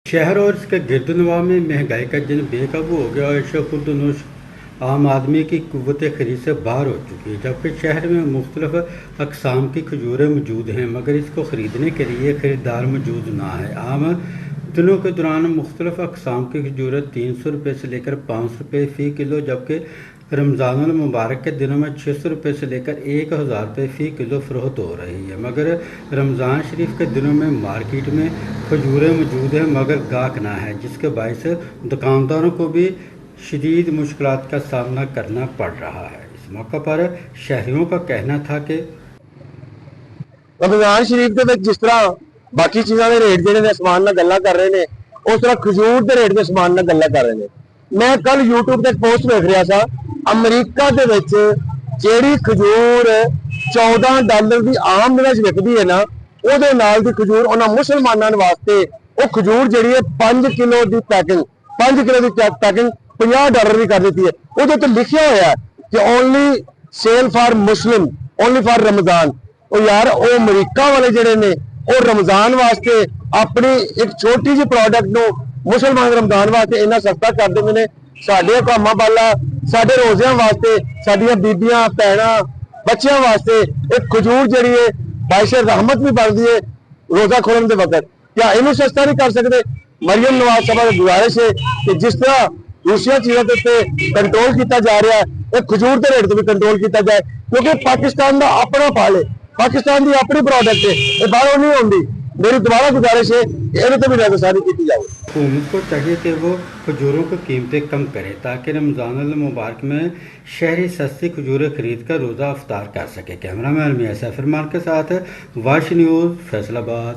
शहर और इसके गिरदनवा में महंगाई का जन बेकाबू हो गया और इससे खुर्दनोश आम आदमी की कुव्वत खरीद से बाहर हो चुकी है। जबकि शहर में मुख्तलिफ अकसाम की खजूरें मौजूद हैं मगर इसको ख़रीदने के लिए ख़रीदार मौजूद ना है। आम दिनों के दौरान मुख्तलिफ अकसाम की खजूरें 300 रुपये से लेकर 500 रुपये फ़ी किलो, जबकि रमज़ानुल मुबारक के दिनों में 600 रुपये से लेकर 1000 रुपये फ़ी किलो फ़रोख्त हो रही है। मगर रमज़ान शरीफ के दिनों में मार्केट में खजूरें मौजूद हैं मगर गाहक ना है, जिसके बायस दुकानदारों को भी शदीद मुश्किलात का सामना करना पड़ रहा है। इस मौके पर शहरियों का कहना था कि रमजान शरीफ के जिस तरह बाकी चीज़ों के रेट जो आसमान ਨਾਲ ਗੱਲਾਂ कर रहे हैं, उस तरह खजूर के रेट के आसमान ਨਾਲ ਗੱਲਾਂ कर रहे हैं। मैं कल यूट्यूब ਤੇ पोस्ट देख रहा था, अमरीका ਦੇ ਵਿੱਚ ਜਿਹੜੀ खजूर $14 ਦੀ ਆਮ ਦਿਨਾਂ 'ਚ ਵਿਕਦੀ ਹੈ ਨਾ, ਉਹਦੇ ਨਾਲ ਦੀ खजूर ਉਹਨਾਂ ਮੁਸਲਮਾਨਾਂ ਵਾਸਤੇ ਉਹ खजूर ਜਿਹੜੀ ਹੈ 5 ਕਿਲੋ ਦੀ ਪੈਕਿੰਗ 5 ਕਿਲੋ ਦੀ ਪੈਕਿੰਗ $50 ਦੀ ਕਰ ਦਿੱਤੀ ਹੈ। ਉਹਦੇ ਉੱਤੇ ਲਿਖਿਆ ਹੋਇਆ ਹੈ ਕਿ only sale for Muslim, only for Ramzan. ਉਹ ਯਾਰ ਉਹ ਅਮਰੀਕਾ ਵਾਲੇ ਜਿਹੜੇ ਨੇ ਉਹ रमजान वास्ते अपनी एक छोटी जी प्रोडक्ट ਨੂੰ मुसलमान रमजान वास्ते इन्ना सस्ता कर देंगे ने। साडे कामां वाला साडे रोज़ियां वास्ते साडियां बीबियां भैणां बच्चियां वास्ते एक खजूर जिहड़ी है बाइशे रहमत भी बनती है रोज़ा खोलण दे वक्त। क्या इनू सस्ता नहीं कर सकते? मरियम नवाज साहब की गुजारिश है कि जिस तरह दूसरी चीज़ों के उत्ते कंट्रोल किया जा रहा है, एक खजूर के रेट से भी कंट्रोल किया जाए, क्योंकि पाकिस्तान का अपना फल है, पाकिस्तान की अपनी प्रोडक्ट है, ये बाहरों नहीं आती। मेरी दोबारा गुजारिश है कि इन्हें भी नजरसानी की जाए। हुकूमत को चाहिए कि वो खजूरों की कीमतें कम करे ताकि रमज़ानुल मुबारक में शहरी सस्ती खजूरें खरीद कर रोज़ा अफ्तार कर सके। कैमरामैन मियां सैफरमान के साथ वाश न्यूज़ फैसलाबाद।